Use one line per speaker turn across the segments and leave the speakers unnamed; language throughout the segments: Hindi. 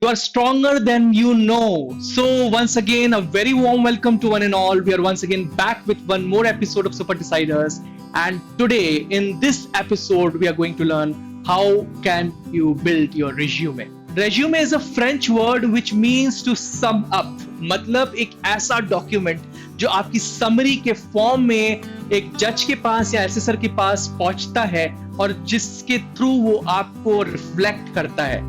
You are stronger than you know. So once again, a very warm welcome to one and all. We are once again back with one more episode of Super Deciders. And today, in this episode, we are going to learn how can you build your resume. Resume is a French word which means to sum up. मतलब एक ऐसा डॉक्यूमेंट जो आपकी समरी के फॉर्म में एक जज के पास या एसेसर के पास पहुंचता है और जिसके थ्रू वो आपको रिफ्लेक्ट करता है.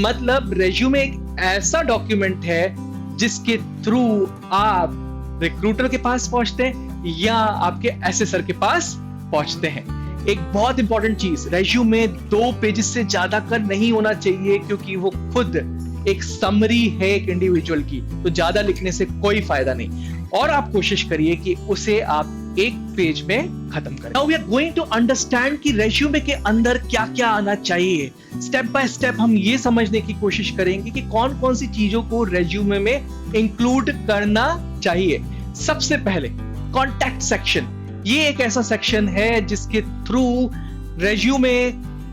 मतलब रेज्यूमे एक ऐसा डॉक्यूमेंट है जिसके थ्रू आप रिक्रूटर के पास पहुंचते हैं या आपके एसेसर के पास पहुंचते हैं. एक बहुत इंपॉर्टेंट चीज, रेज्यूमे 2 पेजेस से ज्यादा का नहीं होना चाहिए क्योंकि वो खुद एक समरी है एक इंडिविजुअल की, तो ज्यादा लिखने से कोई फायदा नहीं. और आप कोशिश करिए कि उसे आप एक पेज में खत्म करें. Now we are going to understand कि रेज्यूमे के अंदर क्या क्या आना चाहिए. स्टेप बाय स्टेप हम ये समझने की कोशिश करेंगे कि कौन कौन सी चीजों को रेज्यूमे में इंक्लूड करना चाहिए. सबसे पहले कॉन्टैक्ट सेक्शन. ये एक ऐसा सेक्शन है जिसके थ्रू रेज्यूमे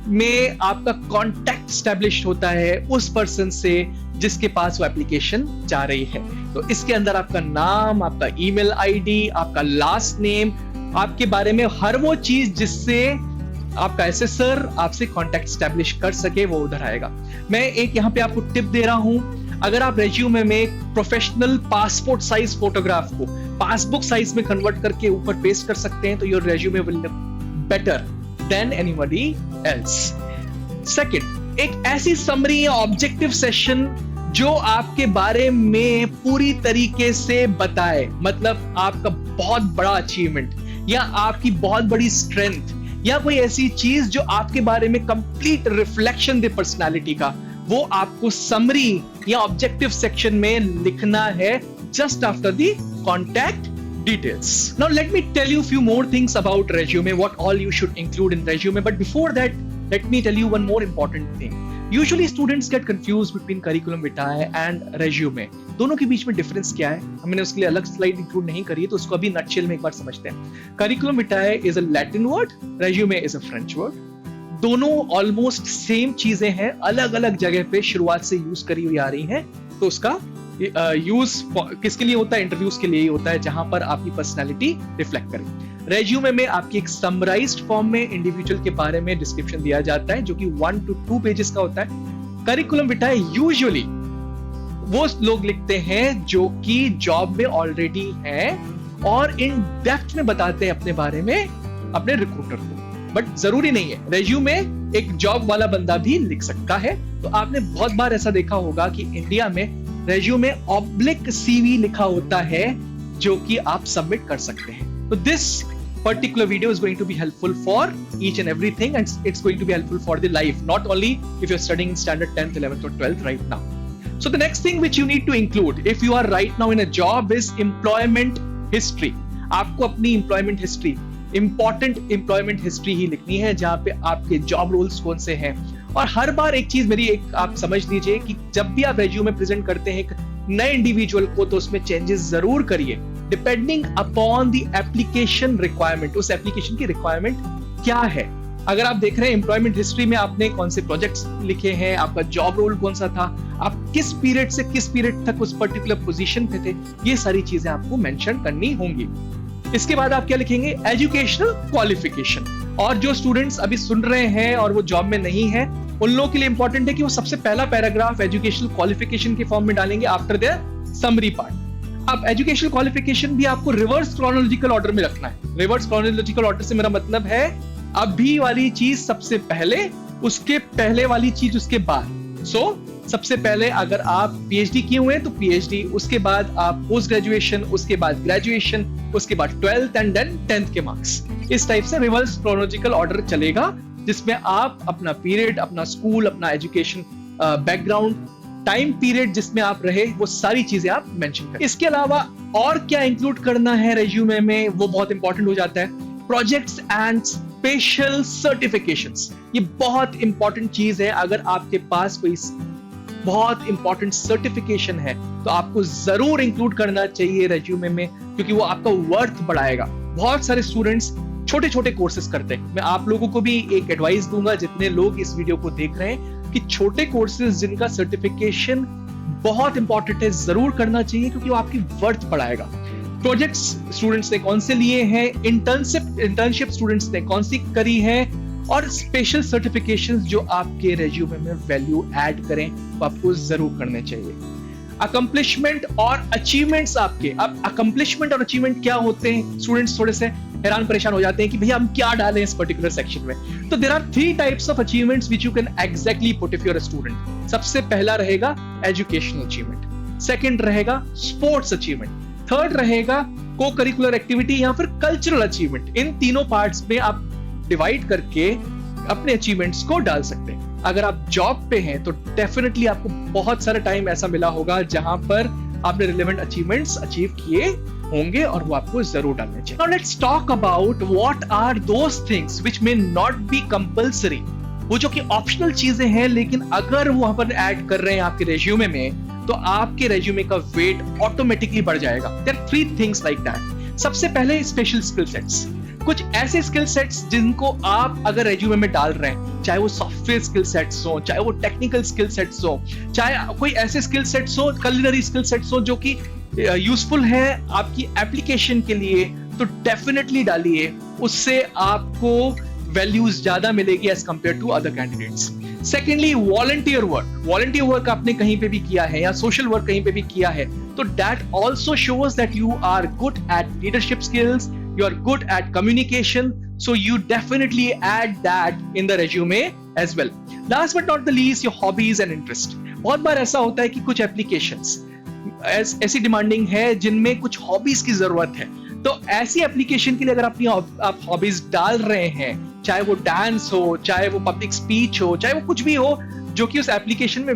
में आपका कॉन्टैक्ट स्टैब्लिश होता है उस पर्सन से जिसके पास वो एप्लीकेशन जा रही है. तो इसके अंदर आपका नाम, आपका ईमेल आईडी, आपका लास्ट नेम, आपके बारे में हर वो चीज जिससे आपका एसेसर आपसे कॉन्टैक्ट स्टैब्लिश कर सके वो उधर आएगा. मैं एक यहाँ पे आपको टिप दे रहा हूं. अगर आप रेज्यूमे में प्रोफेशनल पासपोर्ट साइज फोटोग्राफ को पासबुक साइज में कन्वर्ट करके ऊपर पेस्ट कर सकते हैं तो your resume will look better than anybody else. Second, एक ऐसी समरी या ऑब्जेक्टिव सेशन जो आपके बारे में पूरी तरीके से बताए. मतलब आपका बहुत बड़ा अचीवमेंट या आपकी बहुत बड़ी स्ट्रेंथ या कोई ऐसी चीज जो आपके बारे में कंप्लीट रिफ्लेक्शन दे पर्सनालिटी का, वो आपको समरी या ऑब्जेक्टिव सेक्शन में लिखना है just after the contact details. Now let me tell you a few more things about resume, what all you should include in resume. But before that, let me tell you one more important thing. Usually students get confused between curriculum vitae and resume. दोनों के बीच में डिफरेंस क्या है? हमने उसके लिए अलग स्लाइड इंक्लूड नहीं करी है, तो उसको अभी नटशेल में एक बार समझते हैं. curriculum vitae is a Latin word, resume is a French word. दोनों ऑलमोस्ट सेम चीजें हैं, अलग अलग जगह पे शुरुआत से यूज करी हुई आ रही हैं. तो उसका यूज किसके लिए होता है? इंटरव्यूज के लिए ही होता है जहां पर आपकी पर्सनालिटी रिफ्लेक्ट करे. रेज्यूमे में आपकी एक समराइज्ड फॉर्म में इंडिविजुअल के बारे में डिस्क्रिप्शन दिया जाता है जो कि 1 to 2 पेजेस का होता है. करिकुलम विटाe यूजुअली वो लोग लिखते हैं जो कि जॉब में ऑलरेडी हैं और इन डेप्थ में बताते हैं अपने बारे में अपने रिक्रूटर को. बट जरूरी नहीं है, रेज्यूमे एक जॉब वाला बंदा भी लिख सकता है. तो आपने बहुत बार ऐसा देखा होगा कि इंडिया में रेज्यूमे ऑब्लिक सीवी लिखा होता है जो कि आप सबमिट कर सकते हैं. तो this particular video is going to be helpful for each and everything, and it's going to be helpful for the life, not only if you're studying in standard 10th, 11th or 12th right now. So the next thing which you need to include if you are right now in a job is employment history. आपको अपनी employment history, important employment history ही लिखनी है जहां पे आपके job roles कौन से हैं. और हर बार एक चीज मेरी एक आप समझ लीजिए कि जब भी आप रेज्यूमे प्रेजेंट करते हैं एक नए इंडिविजुअल को तो उसमें चेंजेस जरूर करिए depending upon the application requirement. उस एप्लीकेशन की रिक्वायरमेंट क्या है? अगर आप देख रहे हैं एम्प्लॉयमेंट हिस्ट्री में आपने कौन से प्रोजेक्ट्स लिखे हैं, आपका जॉब रोल कौन सा था, आप किस पीरियड से किस पीरियड तक उस पर्टिकुलर पोजीशन पे थे, ये सारी चीजें आपको मेंशन करनी होंगी. इसके बाद आप क्या लिखेंगे? Educational qualification. और जो स्टूडेंट्स अभी सुन रहे हैं और वो जॉब में नहीं है उन लोगों के लिए इंपॉर्टेंट है कि वो सबसे पहला पैराग्राफ एजुकेशनल क्वालिफिकेशन के फॉर्म में डालेंगे आफ्टर देयर समरी पार्ट. अब एजुकेशनल क्वालिफिकेशन भी आपको रिवर्स क्रोनोलॉजिकल ऑर्डर में रखना है. रिवर्स क्रोनोलॉजिकल ऑर्डर से मेरा मतलब है अभी वाली चीज सबसे पहले, उसके पहले वाली चीज उसके बाद. सबसे पहले अगर आप पीएचडी किए हुए हैं तो पीएचडी, उसके बाद आप पोस्ट ग्रेजुएशन, उसके बाद ग्रेजुएशन, उसके बाद 12th एंड देन 10th के मार्क्स. इस टाइप से रिवर्स क्रोनोलॉजिकल ऑर्डर चलेगा जिसमें आप अपना पीरियड, अपना स्कूल, अपना एजुकेशन बैकग्राउंड, टाइम पीरियड जिसमें आप रहे, वो सारी चीजें आप मेंशन करें. इसके अलावा और क्या इंक्लूड करना है रेज्यूमे में वो बहुत इंपॉर्टेंट हो जाता है. प्रोजेक्ट्स एंड स्पेशल सर्टिफिकेशंस, ये बहुत इंपॉर्टेंट चीज है. अगर आपके पास कोई बहुत इंपॉर्टेंट सर्टिफिकेशन है तो आपको जरूर इंक्लूड करना चाहिए रेज्यूमे में क्योंकि वो आपका वर्थ बढ़ाएगा. बहुत सारे स्टूडेंट्स छोटे छोटे कोर्सेज करते हैं. मैं आप लोगों को भी एक एडवाइस दूंगा, जितने लोग इस वीडियो को देख रहे हैं कि छोटे कोर्सेज जिनका सर्टिफिकेशन बहुत इंपॉर्टेंट है जरूर करना चाहिए, क्योंकि वो आपकी वर्थ बढ़ाएगा। प्रोजेक्ट्स स्टूडेंट्स ने कौन से लिए हैं, इंटर्नशिप स्टूडेंट्स ने कौन सी करी है, और स्पेशल सर्टिफिकेशंस जो आपके रेज्यूमे में वैल्यू ऐड करें वो आपको जरूर करने चाहिए। अकम्पलिशमेंट और अचीवमेंट्स आपके, अब अकम्पलिशमेंट और अचीवमेंट क्या होते हैं, स्टूडेंट्स थोड़े से हैरान परेशान हो जाते हैं कि भैया हम क्या डालें इस पर्टिकुलर सेक्शन में। तो there are 3 types of achievements which you can exactly put if you are a student. सबसे पहला रहेगा एजुकेशनल अचीवमेंट, सेकंड रहेगा स्पोर्ट्स अचीवमेंट, थर्ड रहेगा को करिकुलर एक्टिविटी या फिर कल्चरल अचीवमेंट। इन तीनों पार्ट्स में आप डिवाइड करके अपने अचीवमेंट्स को डाल सकते हैं। अगर आप जॉब पे हैं तो डेफिनेटली आपको बहुत सारा टाइम ऐसा मिला होगा जहां पर आपने रिलेवेंट अचीवमेंट्स अचीव किए होंगे और वो आपको जरूर डालने चाहिए। Now let's talk about what are those things which may not be compulsory, वो जो कि ऑप्शनल चीजें हैं, लेकिन अगर वो वहां पर ऐड कर रहे हैं आपके रेज्यूमे में तो आपके रेज्यूमे का वेट ऑटोमेटिकली बढ़ जाएगा। There are 3 things like that. सबसे पहले स्पेशल स्किल सेट्स, कुछ ऐसे स्किल सेट्स जिनको आप अगर रेज्यूमे में डाल रहे हैं, चाहे वो सॉफ्टवेयर स्किल सेट्स हो, चाहे वो टेक्निकल स्किल सेट्स हो, चाहे कोई ऐसे स्किल सेट्स हो, कुलिनरी स्किल सेट्स हो जो कि यूजफुल है आपकी एप्लीकेशन के लिए, तो डेफिनेटली डालिए। उससे आपको वैल्यूज ज्यादा मिलेगी as compare to other candidates. Secondly volunteer work आपने कहीं पे भी किया है या सोशल वर्क कहीं पे भी किया है, तो that also shows that you are good at leadership skills, you are good at communication, so you definitely add that in the resume as well. Last but not the least, your hobbies and interest. बहुत बार ऐसा होता है कि कुछ applications ऐसी demanding है जिनमें कुछ hobbies की जरूरत है, तो ऐसी application के लिए अगर आप hobbies डाल रहे हैं, चाहे वो dance हो, चाहे वो public speech हो, चाहे वो कुछ भी हो जो कि उस application में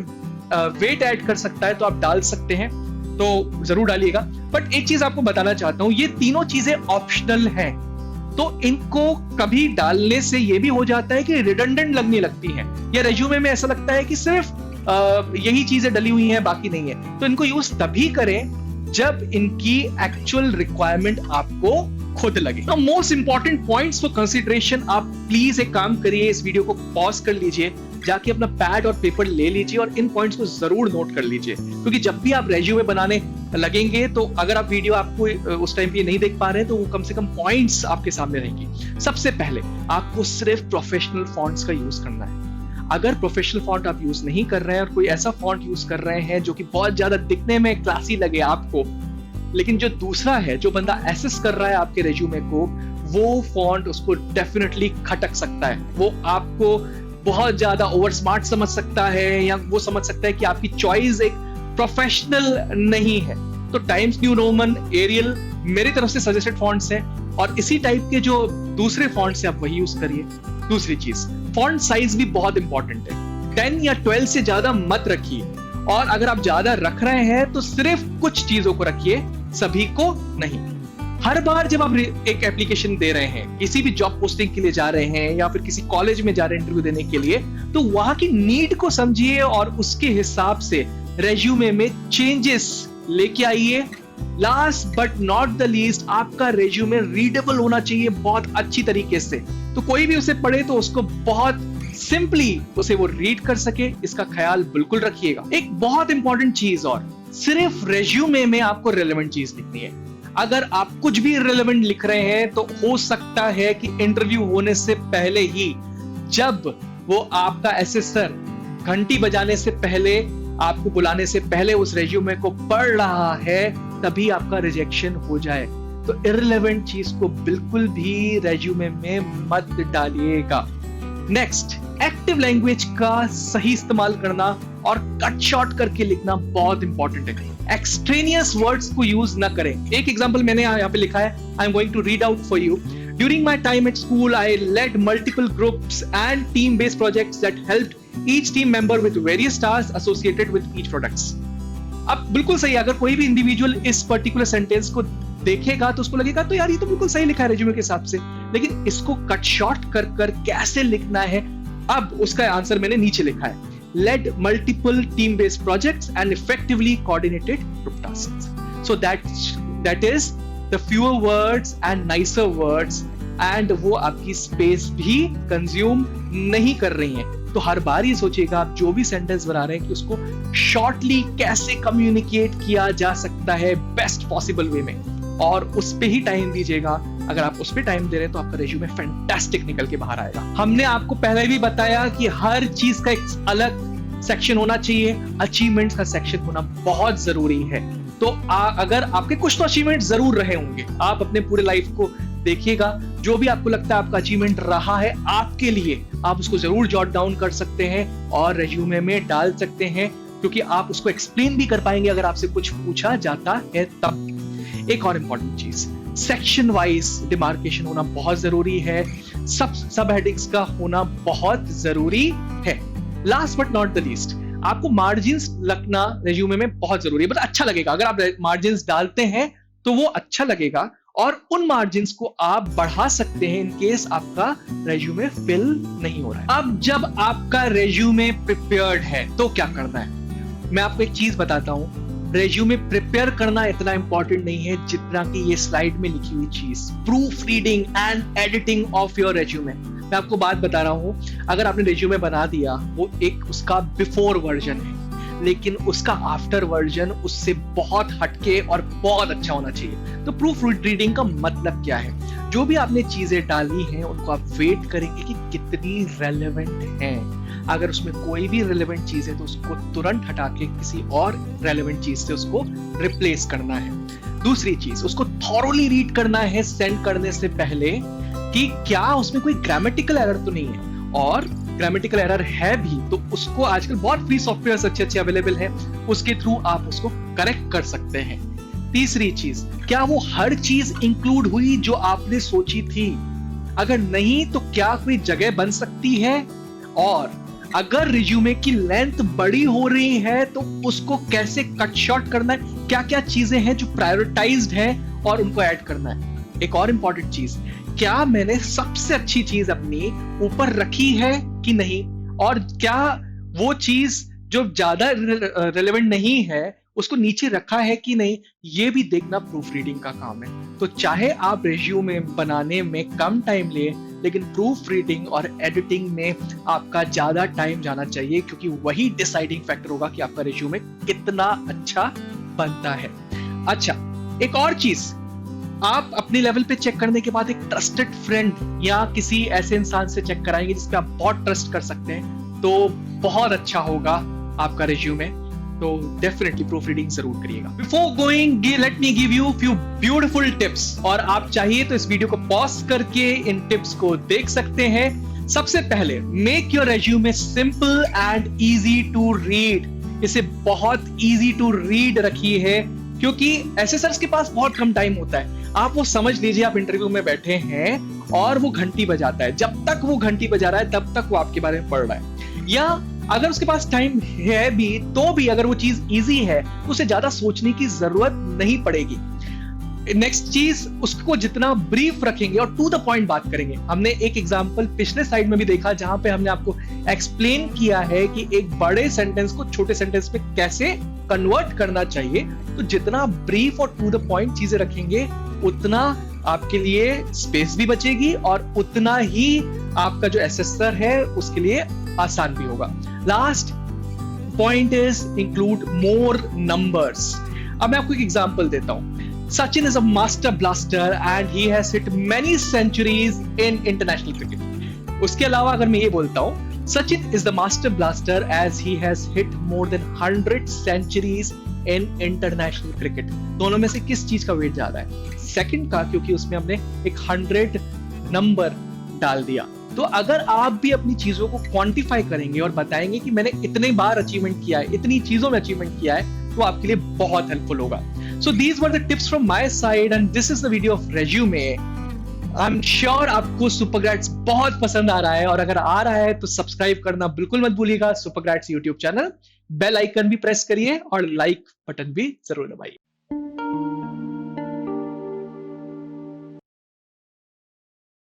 weight add कर सकता है, तो आप डाल सकते हैं, तो जरूर डालिएगा। बट एक चीज आपको बताना चाहता हूं, ये तीनों चीजें ऑप्शनल हैं, तो इनको कभी डालने से ये भी हो जाता है कि रिडंडेंट लगने लगती हैं, या रेज्यूमे में ऐसा लगता है कि सिर्फ यही चीजें डली हुई हैं बाकी नहीं है। तो इनको यूज तभी करें जब इनकी एक्चुअल रिक्वायरमेंट आपको खुद लगे। तो most important points for consideration, आप प्लीज एक काम करिए, इस वीडियो को पॉज कर लीजिए, जाके अपना पैड और पेपर ले लीजिए और इन पॉइंट्स को जरूर नोट कर लीजिए, क्योंकि जब भी आप रेज्यूमे बनाने लगेंगे तो अगर आप वीडियो आपको उस टाइम पे नहीं देख पा रहे हैं तो वो कम से कम पॉइंट्स आपके सामने रहेंगी। सबसे पहले आपको सिर्फ प्रोफेशनल फॉन्ट्स का यूज करना है। अगर प्रोफेशनल फॉन्ट आप यूज नहीं कर रहे हैं और कोई ऐसा फॉन्ट यूज कर रहे हैं जो कि बहुत ज्यादा दिखने में क्लासी लगे आपको, लेकिन जो दूसरा है, जो बंदा एसेस कर रहा है आपके रेज्यूमे को, वो फॉन्ट उसको डेफिनेटली खटक सकता है, वो आपको बहुत ज्यादा ओवर स्मार्ट समझ सकता है, या वो समझ सकता है कि आपकी चॉइस एक प्रोफेशनल नहीं है। तो टाइम्स न्यू रोमन, एरियल मेरी तरफ से सजेस्टेड फॉन्ट्स हैं, और इसी टाइप के जो दूसरे फॉन्ट्स हैं आप वही यूज करिए। दूसरी चीज, फॉन्ट साइज भी बहुत इंपॉर्टेंट है, 10 या 12 से ज्यादा मत रखिए, और अगर आप ज्यादा रख रहे हैं तो सिर्फ कुछ चीजों को रखिए, सभी को नहीं। हर बार जब आप एक एप्लीकेशन दे रहे हैं, किसी भी जॉब पोस्टिंग के लिए जा रहे हैं या फिर किसी कॉलेज में जा रहे हैं इंटरव्यू देने के लिए, तो वहां की नीड को समझिए और उसके हिसाब से रेज्यूमे में चेंजेस लेके आइए। Last but not the least, आपका रेज्यूमे रीडेबल होना चाहिए बहुत अच्छी तरीके से, तो कोई भी उसे पढ़े तो उसको बहुत सिंपली उसे वो रीड कर सके, इसका ख्याल बिल्कुल रखिएगा। एक बहुत इंपॉर्टेंट चीज और, सिर्फ रेज्यूमे में आपको रिलेवेंट चीज लिखनी है। अगर आप कुछ भी रिलेवेंट लिख रहे हैं तो हो सकता है कि इंटरव्यू होने से पहले ही, जब वो आपका असेसर घंटी बजाने से पहले, आपको बुलाने से पहले उस रेज्यूमे को पढ़ रहा है, तभी आपका रिजेक्शन हो जाए। तो इररिलेवेंट चीज को बिल्कुल भी रेज्यूमे में मत डालिएगा। नेक्स्ट, एक्टिव लैंग्वेज का सही इस्तेमाल करना और कट शॉर्ट करके लिखना बहुत इंपॉर्टेंट है। एक्सट्रेनियस वर्ड्स को यूज ना करें। एक एग्जांपल मैंने यहाँ पे लिखा है, I am going to read out for you. During my time at school, I led multiple groups and team-based projects that helped each team member with various tasks associated with each products. अब बिल्कुल सही, अगर कोई भी इंडिविजुअल इस पर्टिकुलर सेंटेंस को देखेगा तो उसको लगेगा तो यार ये तो बिल्कुल सही लिखा है रेज्यूमे के हिसाब से, लेकिन इसको कट शॉर्ट कर कर कैसे लिखना है, अब उसका आंसर मैंने नीचे लिखा है। Led multiple team-based projects and effectively coordinated group tasks. So that is the fewer words and nicer words, and वो आपकी स्पेस भी कंज्यूम नहीं कर रही हैं। तो हर बार ये सोचिएगा आप जो भी सेंटेंस बना रहे हैं कि उसको शॉर्टली कैसे कम्युनिकेट किया जा सकता है बेस्ट पॉसिबल वे में, और उस पे ही टाइम दीजिएगा। अगर आप उस पे टाइम दे रहे हैं तो आपका रेज्यूमे फैंटास्टिक निकल के बाहर आएगा। हमने आपको पहले भी बताया कि हर चीज का एक अलग सेक्शन होना चाहिए, अचीवमेंट्स का सेक्शन होना बहुत जरूरी है। तो अगर आपके कुछ तो अचीवमेंट जरूर रहे होंगे, आप अपने पूरे लाइफ को देखिएगा, जो भी आपको लगता है आपका अचीवमेंट रहा है आपके लिए, आप उसको जरूर जॉट डाउन कर सकते हैं और रेज्यूमे में डाल सकते हैं, क्योंकि आप उसको एक्सप्लेन भी कर पाएंगे अगर आपसे कुछ पूछा जाता है तब। एक और इंपॉर्टेंट चीज, सेक्शन वाइज डिमार्केशन होना बहुत जरूरी है, सब हेडिंग्स का होना बहुत जरूरी है। Last but not the least, आपको मार्जिन्स लगना रेज्यूमे में बहुत जरूरी है। बट अच्छा लगेगा अगर आप मार्जिन्स डालते हैं तो वो अच्छा लगेगा, और उन मार्जिन्स को आप बढ़ा सकते हैं इन केस आपका रेज्यूमे फिल नहीं हो रहा है। अब जब आपका रेज्यूमे प्रिपेयर्ड है तो क्या करना है, मैं आपको एक चीज बताता हूं। रेज्यूमे प्रिपेयर करना इतना इंपॉर्टेंट नहीं है जितना कि ये स्लाइड में लिखी हुई चीज, proof reading and editing of your resume. मैं आपको बात बता रहा हूं, अगर आपने रेज्यूमे बना दिया, वो एक उसका बिफोर वर्जन है, लेकिन उसका आफ्टर वर्जन उससे बहुत हटके और बहुत अच्छा होना चाहिए। तो प्रूफ रीडिंग का मतलब क्या है, जो भी आपने चीजें डाली हैं उनको आप वेट करेंगे कि कितनी रेलेवेंट हैं। अगर उसमें कोई भी रेलेवेंट चीज है तो उसको तुरंत हटा के किसी और रेलेवेंट चीज से उसको रिप्लेस करना है। दूसरी चीज, उसको थॉरोली रीड करना है सेंड करने से पहले कि क्या उसमें कोई ग्रामेटिकल एरर तो नहीं है, और ग्रामेटिकल एरर है भी तो उसको आजकल बहुत फ्री सॉफ्टवेयर अच्छे अवेलेबल हैं, उसके थ्रू आप उसको करेक्ट कर सकते हैं। तीसरी चीज, क्या वो हर चीज इंक्लूड हुई जो आपने सोची थी? अगर नहीं तो क्या कोई जगह बन सकती है? और अगर रिज्यूमे की लेंथ बड़ी हो रही है तो उसको कैसे कट शॉर्ट करना है, क्या क्या चीजें हैं जो प्रायोरिटाइज्ड है और उनको ऐड करना है। एक और इंपॉर्टेंट चीज, क्या मैंने सबसे अच्छी चीज अपनी ऊपर रखी है कि नहीं, और क्या वो चीज जो ज्यादा रेलेवेंट नहीं है उसको नीचे रखा है कि नहीं, ये भी देखना प्रूफ रीडिंग का काम है। तो चाहे आप रेज्यूमे बनाने में कम टाइम ले, लेकिन प्रूफ रीडिंग और एडिटिंग में आपका ज्यादा टाइम जाना चाहिए, क्योंकि वही डिसाइडिंग फैक्टर होगा कि आपका रेज्यूमे कितना अच्छा बनता है। अच्छा, एक और चीज, आप अपने लेवल पे चेक करने के बाद एक ट्रस्टेड फ्रेंड या किसी ऐसे इंसान से चेक कराएंगे जिसपे आप बहुत ट्रस्ट कर सकते हैं, तो बहुत अच्छा होगा आपका रिज्यूमे। तो डेफिनेटली प्रूफ रीडिंग जरूर करिएगा। Before going, let me give you few beautiful tips, और आप चाहिए तो इस वीडियो को पॉज करके इन टिप्स को देख सकते हैं। सबसे पहले, make your resume simple and easy to read. इसे बहुत इजी टू रीड रखिए है, क्योंकि एसेसर्स के पास बहुत कम टाइम होता है। आप वो समझ लीजिए, आप इंटरव्यू में बैठे हैं और वो घंटी बजाता है, जब तक वो घंटी बजा रहा है तब तक वो आपके बारे में पढ़ रहा है। या अगर उसके पास टाइम है भी तो भी अगर वो चीज इजी है तो उसे ज्यादा सोचने की जरूरत नहीं पड़ेगी। नेक्स्ट चीज, उसको जितना ब्रीफ रखेंगे और टू द पॉइंट बात करेंगे। हमने एक एग्जांपल पिछले स्लाइड में भी देखा जहां पे हमने आपको एक्सप्लेन किया है कि एक बड़े सेंटेंस को छोटे सेंटेंस में कैसे कन्वर्ट करना चाहिए। तो जितना ब्रीफ और टू द पॉइंट चीजें रखेंगे उतना आपके लिए स्पेस भी बचेगी और उतना ही आपका जो एसेसर है उसके लिए आसान भी होगा। Last point is include more numbers. अब मैं आपको एक एग्जांपल देता हूं। Sachin is a master blaster and he has hit many centuries in international cricket. उसके अलावा अगर मैं ये बोलता हूँ, Sachin is the master blaster as he has hit more than 100 centuries in international cricket. दोनों में से किस चीज का वेट ज्यादा है? सेकंड का, क्योंकि उसमें हमने एक 100 नंबर डाल दिया। तो अगर आप भी अपनी चीजों को क्वांटिफाई करेंगे और बताएंगे कि मैंने इतने बार अचीवमेंट किया है, इतनी चीजों में अचीवमेंट किया है, तो आपके लिए बहुत हेल्पफुल होगा। So these were the tips from my side and this is the video of resume. I'm sure आपको सुपरग्रेड्स बहुत पसंद आ रहा है, और अगर आ रहा है तो सब्सक्राइब करना बिल्कुल मत भूलिएगा सुपरग्रेड्स YouTube चैनल। बेल आइकन भी प्रेस करिए और लाइक बटन भी जरूर दबाइए।